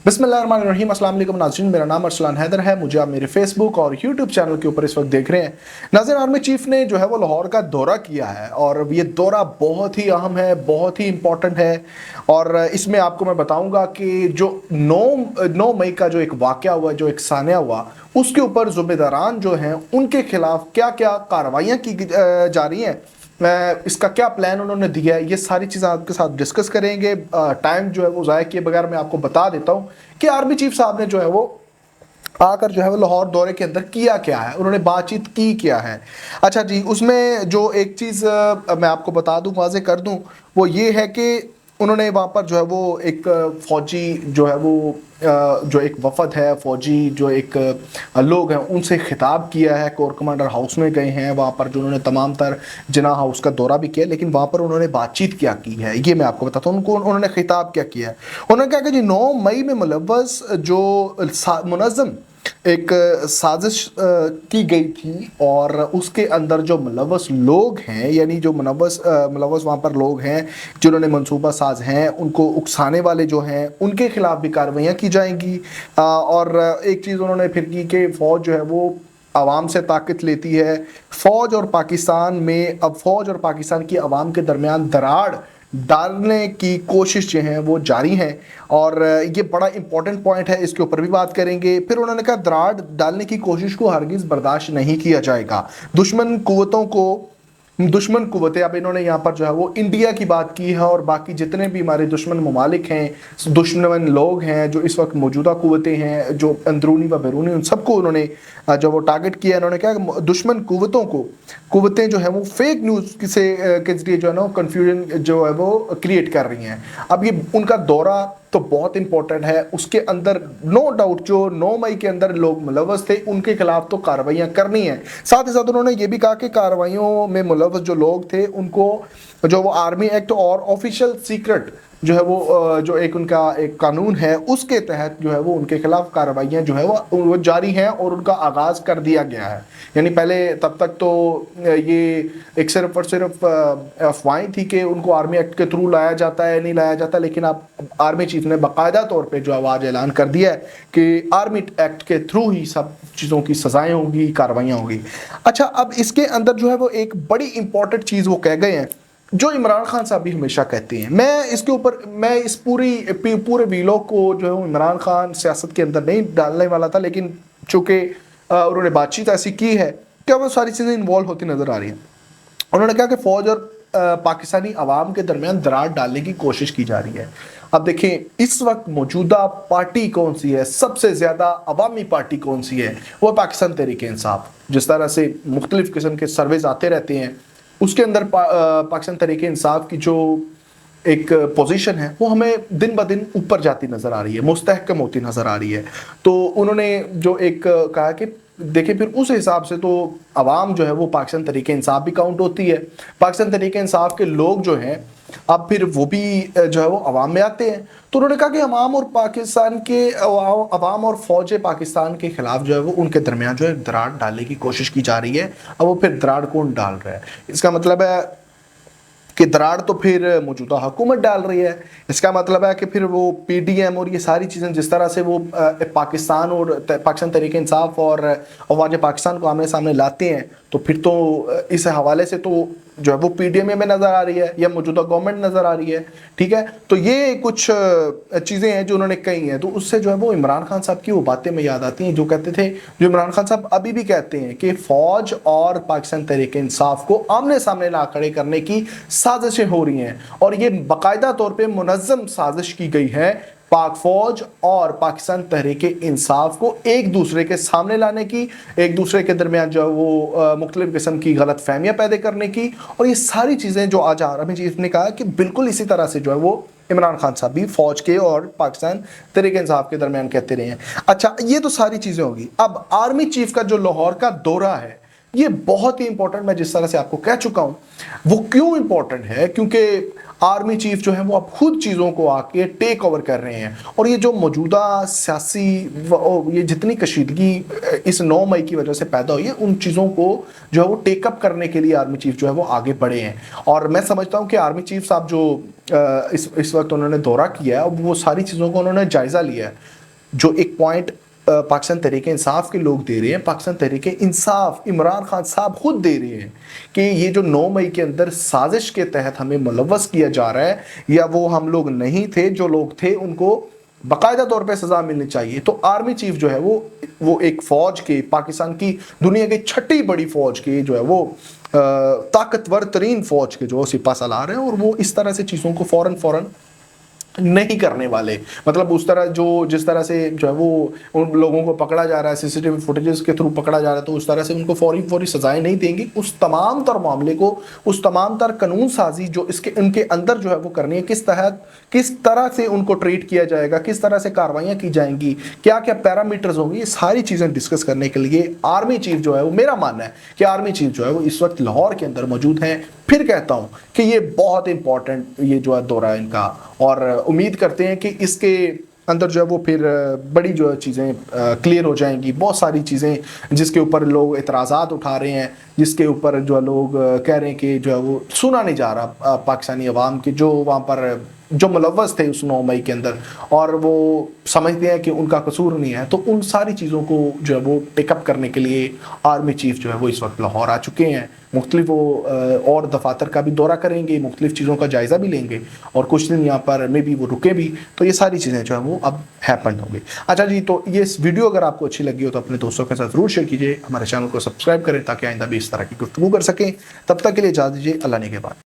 बिस्मिल्लाहिर्रहमानिर्रहीम। अस्सलाम वालेकुम नाज़रीन, मेरा नाम अरसलान हैदर है। मुझे आप मेरे फेसबुक और यूट्यूब चैनल के ऊपर इस वक्त देख रहे हैं। नाज़रीन, आर्मी चीफ ने जो है वो लाहौर का दौरा किया है और ये दौरा बहुत ही अहम है, बहुत ही इम्पोर्टेंट है। और इसमें आपको मैं बताऊंगा कि जो 9 मई का जो एक वाक़या हुआ, जो एक सानिया हुआ, उसके ऊपर ज़िम्मेदारान जो हैं उनके खिलाफ क्या क्या कार्रवाइयाँ की जा रही हैं, इसका क्या प्लान उन्होंने दिया है, ये सारी चीज़ें आपके साथ डिस्कस करेंगे। टाइम जो है वो ज़ाया किए बगैर मैं आपको बता देता हूँ कि आर्मी चीफ साहब ने जो है वो आकर जो है वो लाहौर दौरे के अंदर किया क्या है, उन्होंने बातचीत की क्या है। अच्छा जी, उसमें जो एक चीज़ मैं आपको बता दूं, वाज़े कर दूं, वो ये है कि उन्होंने वहाँ पर जो है वो एक फ़ौजी जो है वो जो एक वफद है, फ़ौजी जो एक लोग हैं, उनसे खिताब किया है। कोर कमांडर हाउस में गए हैं, वहाँ पर जो उन्होंने तमाम तर जिना हाउस का दौरा भी किया, लेकिन वहाँ पर उन्होंने बातचीत क्या की है ये मैं आपको बताता हूँ। उनको उन्होंने खिताब क्या किया है। उन्होंने कहा कि जी 9 मई में मुलव्वस जो मुनज़्ज़म एक साजिश की गई थी और उसके अंदर जो मुलव्वस लोग हैं, यानी जो मुलव्वस वहाँ पर लोग हैं जिन्होंने मंसूबा साज हैं, उनको उकसाने वाले जो हैं, उनके खिलाफ भी कार्रवाइयाँ की जाएंगी। और एक चीज़ उन्होंने फिर की कि फ़ौज जो है वो आवाम से ताकत लेती है। फ़ौज और पाकिस्तान में अब फ़ौज और पाकिस्तान की आवाम के दरमियान दरार डालने की कोशिश जो है वो जारी है। और ये बड़ा इंपॉर्टेंट पॉइंट है, इसके ऊपर भी बात करेंगे। फिर उन्होंने कहा दरार डालने की कोशिश को हरगिज़ बर्दाश्त नहीं किया जाएगा। दुश्मन कुव्वतें, अब इन्होंने यहाँ पर जो है वो इंडिया की बात की है और बाकी जितने भी हमारे दुश्मन ममालिक हैं, दुश्मन लोग हैं, जो इस वक्त मौजूदा कुव्वतें हैं, जो अंदरूनी व बैरूनी, उन सबको उन्होंने जो वो टारगेट किया। इन्होंने कहा दुश्मन कुव्वतें जो है वो फेक न्यूज़ से के जरिए जो है ना कन्फ्यूजन जो है वो क्रिएट कर रही हैं। अब ये उनका दौरा तो बहुत इंपॉर्टेंट है, उसके अंदर नो डाउट जो 9 मई के अंदर लोग मुलव्वस थे उनके खिलाफ तो कार्रवाइयाँ करनी है। साथ ही साथ उन्होंने ये भी कहा कि कार्रवाइयों में मुलव्वस जो लोग थे उनको जो वो आर्मी एक्ट और ऑफिशियल सीक्रेट जो है वो जो एक उनका एक कानून है उसके तहत जो है वो उनके खिलाफ कार्रवाइयाँ जो है वो जारी हैं और उनका आगाज़ कर दिया गया है। यानी पहले तब तक तो ये एक सिर्फ और सिर्फ अफवाहें थी कि उनको आर्मी एक्ट के थ्रू लाया जाता है, नहीं लाया जाता, लेकिन अब आर्मी चीफ ने बाकायदा तौर पे जो आवाज़ ऐलान कर दिया है कि आर्मी एक्ट के थ्रू ही सब चीज़ों की सजाएं होंगी, कार्रवाइयाँ होंगी। अच्छा, अब इसके अंदर जो है वो एक बड़ी इंपॉर्टेंट चीज़ वो कह गए हैं जो इमरान खान साहब भी हमेशा कहते हैं। मैं इसके ऊपर मैं इस पूरे वीलॉग को जो है इमरान खान सियासत के अंदर नहीं डालने वाला था, लेकिन चूंकि उन्होंने बातचीत ऐसी की है कि वो सारी चीज़ें इन्वॉल्व होती नज़र आ रही हैं। उन्होंने कहा कि फ़ौज और पाकिस्तानी अवाम के दरमियान दरार डालने की कोशिश की जा रही है। अब देखें, इस वक्त मौजूदा पार्टी कौन सी है, सबसे ज़्यादा अवामी पार्टी कौन सी है, वो पाकिस्तान तहरीक इंसाफ। जिस तरह से मुख्तलिफ़ किस्म के सर्वेज आते रहते हैं, उसके अंदर पाकिस्तान तहरीक इंसाफ की जो एक पोजीशन है वो हमें दिन ब दिन ऊपर जाती नज़र आ रही है, मुस्तहकम होती नज़र आ रही है। तो उन्होंने जो एक कहा कि देखिए फिर उस हिसाब से तो आवाम जो है वो पाकिस्तान तहरीक इंसाफ भी काउंट होती है। पाकिस्तान तहरीक इंसाफ के लोग जो हैं अब फिर वो भी जो है वो अवाम में आते हैं। तो उन्होंने कहा कि अवाम और पाकिस्तान के अवाम और फ़ौज पाकिस्तान के खिलाफ जो है वो उनके दरमियान जो है दरार डालने की कोशिश की जा रही है। अब वो फिर दरार कौन डाल रहा है, इसका मतलब है कि दरार तो फिर मौजूदा हुकूमत डाल रही है। इसका मतलब है कि फिर वो पीडीएम और ये सारी चीज़ें जिस तरह से वो पाकिस्तान और पाकिस्तान तहरीक इंसाफ और अफवाज पाकिस्तान को आमने सामने लाते हैं, तो फिर तो इस हवाले से तो जो है वो पीडीएम में नज़र आ रही है या मौजूदा गवर्नमेंट नज़र आ रही है। ठीक है, तो ये कुछ चीज़ें हैं जो उन्होंने कही हैं। तो उससे जो है वो इमरान खान साहब की वो बातें में याद आती हैं जो कहते थे, जो इमरान खान साहब अभी भी कहते हैं कि फ़ौज और पाकिस्तान तहरीक इंसाफ को आमने सामने ला खड़े करने की साजिशें हो रही हैं। और ये बाकायदा तौर पर मुनज़्ज़म साजिश की गई है पाक फौज और पाकिस्तान तहरीक इंसाफ को एक दूसरे के सामने लाने की, एक दूसरे के दरमियान जो है वो मुख्तलिफ किस्म की गलत फहमियाँ पैदा करने की। और ये सारी चीज़ें जो आज आर्मी चीफ ने कहा कि बिल्कुल इसी तरह से जो है वो इमरान खान साहब भी फौज के और पाकिस्तान तहरीक इंसाफ के दरमियान कहते रहे हैं। अच्छा, ये तो सारी चीज़ें होगी। अब आर्मी चीफ का जो लाहौर का दौरा है, یہ بہت ہی امپورٹنٹ، میں جس طرح سے آپ کو کہہ چکا ہوں وہ کیوں امپورٹنٹ ہے، کیونکہ آرمی چیف جو ہے وہ اب خود چیزوں کو آ کے ٹیک اوور کر رہے ہیں، اور یہ جو موجودہ سیاسی یہ جتنی کشیدگی اس 9 مئی کی وجہ سے پیدا ہوئی ہے، ان چیزوں کو جو ہے وہ ٹیک اپ کرنے کے لیے آرمی چیف جو ہے وہ آگے بڑھے ہیں۔ اور میں سمجھتا ہوں کہ آرمی چیف صاحب جو اس وقت انہوں نے دورہ کیا ہے، وہ ساری چیزوں کو انہوں نے جائزہ لیا ہے۔ جو ایک پوائنٹ پاکستان تحریک انصاف کے لوگ دے رہے ہیں، پاکستان تحریک انصاف عمران خان صاحب خود دے رہے ہیں کہ یہ جو 9 مئی کے اندر سازش کے تحت ہمیں ملوث کیا جا رہا ہے، یا وہ ہم لوگ نہیں تھے، جو لوگ تھے ان کو باقاعدہ طور پہ سزا ملنی چاہیے۔ تو آرمی چیف جو ہے وہ ایک فوج کے، پاکستان کی دنیا کی چھٹی بڑی فوج کے جو ہے وہ طاقتور ترین فوج کے جو سپاہ سالار ہیں، اور وہ اس طرح سے چیزوں کو فوراً نہیں کرنے والے، مطلب اس طرح جس طرح سے جو ہے وہ ان لوگوں کو پکڑا جا رہا ہے، سی سی ٹی وی فوٹیجز کے تھرو پکڑا جا رہا ہے، تو اس طرح سے ان کو فوری سزائیں نہیں دیں گی۔ اس تمام تر معاملے کو، اس تمام تر قانون سازی جو ان کے اندر جو ہے وہ کرنی ہے، کس طرح سے ان کو ٹریٹ کیا جائے گا، کس طرح سے کاروائیاں کی جائیں گی، کیا پیرامیٹرز ہوں گی، یہ ساری چیزیں ڈسکس کرنے کے لیے آرمی چیف جو ہے وہ، میرا ماننا ہے کہ آرمی چیف جو ہے وہ اس وقت لاہور کے اندر موجود ہیں۔ پھر کہتا ہوں کہ یہ بہت امپورٹنٹ یہ جو ہے دورہ ہے ان کا، اور امید کرتے ہیں کہ اس کے اندر جو ہے وہ پھر بڑی جو ہے چیزیں کلیئر ہو جائیں گی، بہت ساری چیزیں جس کے اوپر لوگ اعتراضات اٹھا رہے ہیں، جس کے اوپر جو لوگ کہہ رہے ہیں کہ جو ہے وہ سنا نہیں جا رہا پاکستانی عوام کے، جو وہاں پر جو ملوث تھے اس 9 مئی کے اندر، اور وہ سمجھتے ہیں کہ ان کا قصور نہیں ہے، تو ان ساری چیزوں کو جو ہے وہ ٹیک اپ کرنے کے لیے آرمی چیف جو ہے وہ اس وقت لاہور آ چکے ہیں۔ مختلف وہ اور دفاتر کا بھی دورہ کریں گے، مختلف چیزوں کا جائزہ بھی لیں گے، اور کچھ دن یہاں پر میں بھی وہ رکے بھی، تو یہ ساری چیزیں جو ہیں وہ اب ہیپن ہوں گی۔ اچھا جی، تو یہ اس ویڈیو اگر آپ کو اچھی لگی ہو تو اپنے دوستوں کے ساتھ ضرور شیئر کیجیے، ہمارے چینل کو سبسکرائب کریں تاکہ آئندہ بھی اس طرح کی گفتگو کر سکیں۔ تب تک کے لیے اجازت دیجیے، اللہ نے کے بعد۔